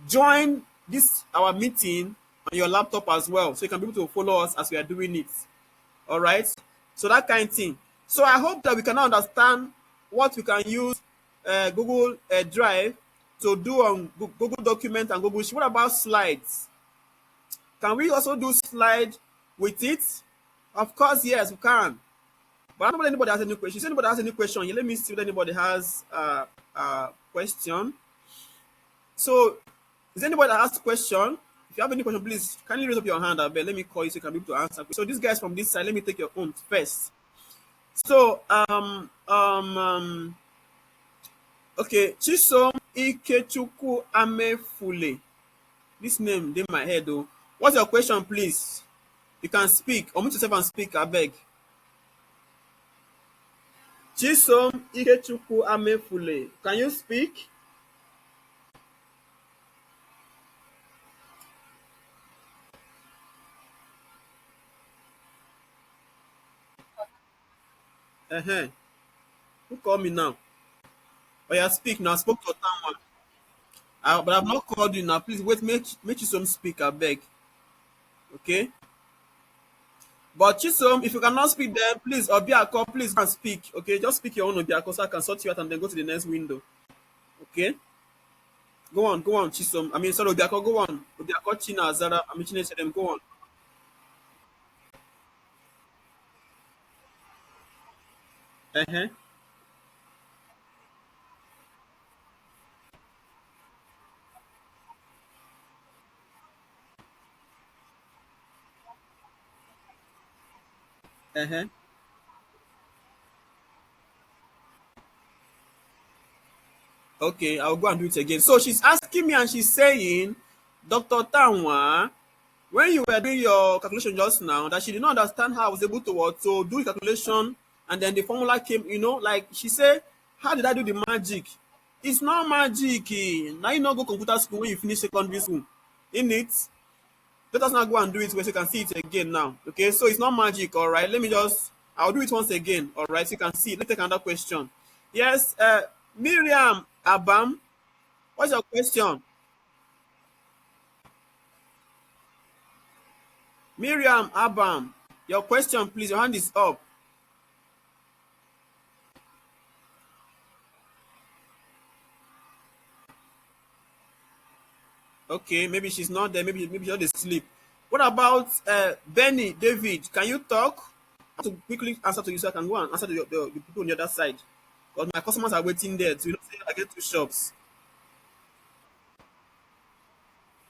join this our meeting on your laptop as well, so you can be able to follow us as we are doing it. All right. So that kind of thing. So I hope that we can now understand what we can use Google Drive to do on Google Document and Google Sheet. What about slides? Can we also do slide with it? Of course, yes, we can. But I don't know if anybody has any question. If anybody has any question, here, let me see if anybody has a question. So, is anybody that has a question? If you have any question, please kindly raise up your hand. Let me call you so you can be able to answer. So, these guys from this side, let me take your own first. So, okay, Chisom Ikechuku Amefule. This name in my head, though. What's your question, please? You can speak. Unmute yourself and speak, I beg. Chisom Ikechukwu Amefule, can you speak? Uh-huh. Who called me now? Oh, yeah, speak now. I spoke to someone. But I've not called you now. Please wait, make Chisom speak, I beg. Okay? But Chisom, if you cannot speak then, please, Obiako, please can speak. Okay? Just speak your own Obiako so I can sort you out and then go to the next window. Okay? Go on, Chisom. I mean, sorry, Obiako, go on. Obiako, China, Zara, I mean, Chine, them, go on. Uh-huh. Uh-huh. Okay, I'll go and do it again. So she's asking me and she's saying, Dr. Tanwa, when you were doing your calculation just now, that she did not understand how I was able to what to do the calculation and then the formula came, like she said, how did I do the magic? It's not magic. Now you not go computer school when you finish secondary school. In it, let us now go and do it where you can see it again now. Okay, so it's not magic, all right. I'll do it once again, all right, so you can see it. Let's take another question. Yes, Miriam Abam, what's your question? Miriam Abam, your question, please. Your hand is up. Okay, maybe she's not there. Maybe she's not asleep. What about Benny David? Can you talk? I have to quickly answer to you so I can go and answer to the people on the other side. Because my customers are waiting there to say I get two shops.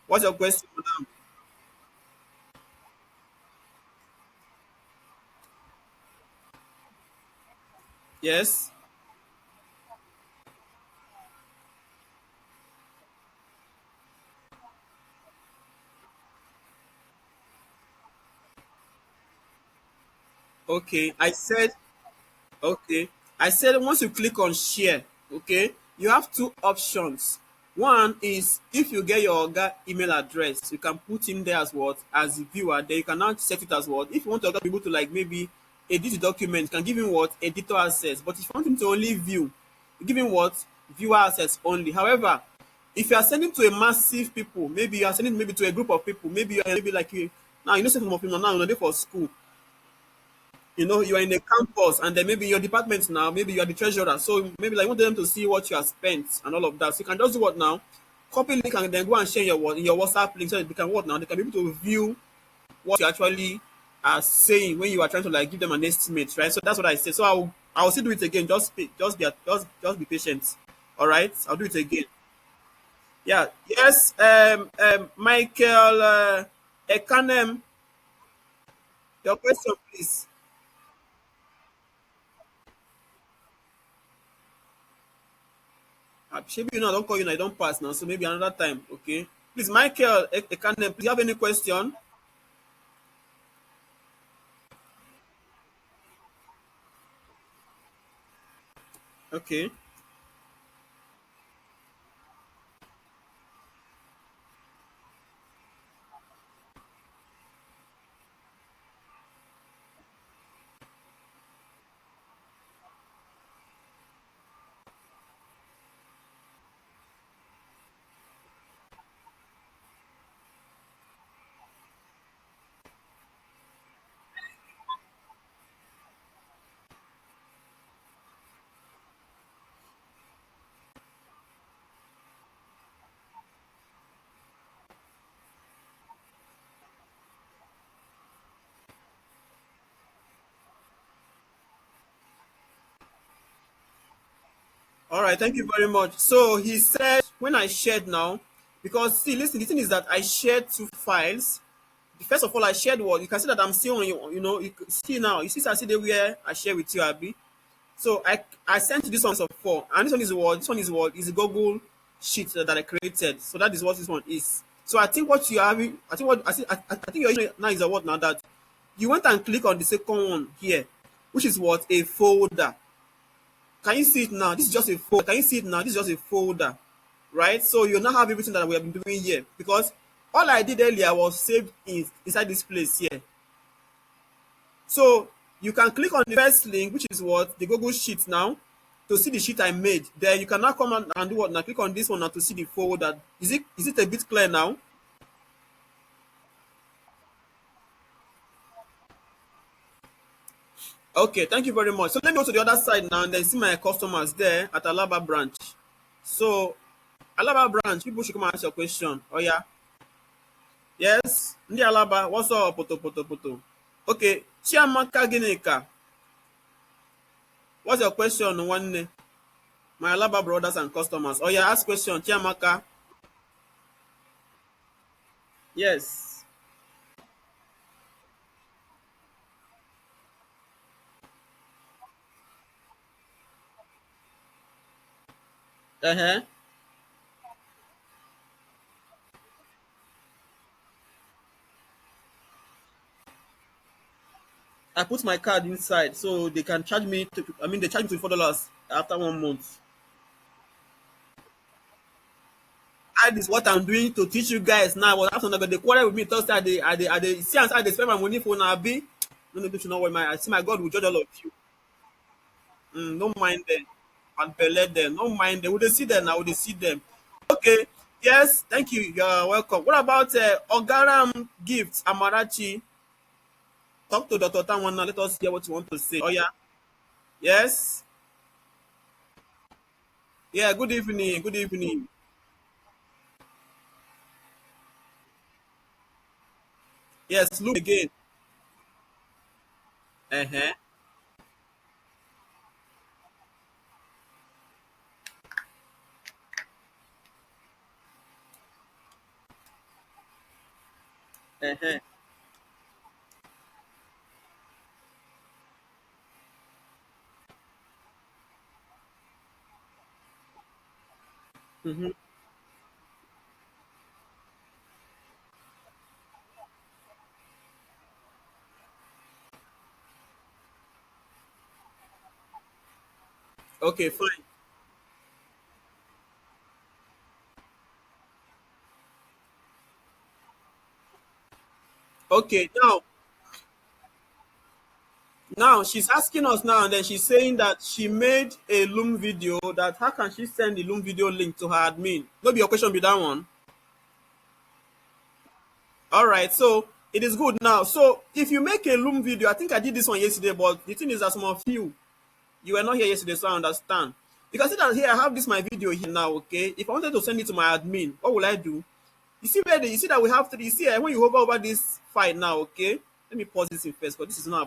What's your question, madam? Yes. Okay. Okay. I said once you click on share, okay, you have two options. One is if you get your email address, you can put him there as what as the viewer. Then you can now set it as what. If you want to be able to like maybe edit the document, you can give him what editor access. But if you want him to only view, you give him what viewer access only. However, If you are sending to a massive people, maybe you are sending maybe to a group of people, maybe you are maybe like you now you know some of people now you know they for school. You know, you are in a campus and then maybe your department now, maybe you are the treasurer. So maybe like you want them to see what you have spent and all of that. So you can just do what now? Copy link and then go and share in your WhatsApp link so that they can what now? They can be able to view what you actually are saying when you are trying to like give them an estimate, right? So that's what I say. So I'll still do it again. Just be patient. All right, I'll do it again. Yeah. Yes. Michael Ekanem, your question, please. Maybe you know I don't call you now. I don't pass now. So maybe another time. Okay. Please, Michael Ekanem, please. You have any question? Okay. All right. Thank you very much. So he said when I shared now, because see, listen. The thing is that I shared two files. First of all, I shared what you can see that I'm still on you. You know, you can see now. You see, I see the where I share with you, Abby. So I sent you this one of four, and this one is what this one is what is a Google sheet that I created. So that is what this one is. So I think what you are having, I think what I think you're using now is a what now that you went and click on the second one here, which is what a folder. Can you see it now? This is just a folder. Can you see it now? This is just a folder, right? So you now have everything that we have been doing here because all I did earlier was saved inside this place here. So you can click on the first link, which is what the Google Sheet now, to see the sheet I made. Then you can now come and do what now? Click on this one now to see the folder. Is it a bit clear now? Okay, thank you very much. So let me go to the other side now and then see my customers there at Alaba branch. So Alaba branch, people should come and ask your question. Oh yeah. Yes. Ndi Alaba, what's up? Poto poto poto. Okay, Chiamaka Gineka, what's your question? One my Alaba brothers and customers. Oh yeah, ask question. Chiamaka. Yes. Uh-huh. I put my card inside so they can charge me I mean they charge me $24 after 1 month. That is what I'm doing to teach you guys now. But after they quarrel with me, Thursday I see how they spend my money for now be. No, no, you know what my I see my God will judge all of you. Don't mind them. And belle them. Don't mind them. Would they see them now? Would they see them? Okay. Yes, thank you. You're welcome. What about Ogaram Gifts Amarachi? Talk to Dr. Tan one now. Let us hear what you want to say. Oh yeah. Yes. Yeah, good evening. Good evening. Yes, look again. Uh-huh. Uh-huh. Mm-hmm. Okay, fine. Okay, now Now she's asking us now, and then she's saying that she made a Loom video. That how can she send the Loom video link to her admin? Maybe your question be that one. All right, so it is good now. So if you make a Loom video, I think I did this one yesterday, but the thing is that some of you were not here yesterday, so I understand. You can see that here I have this my video here now. Okay, if I wanted to send it to my admin, what will I do? You see where you see that we have three. You see when you hover over this file now. Okay, let me pause this in first, because this is not about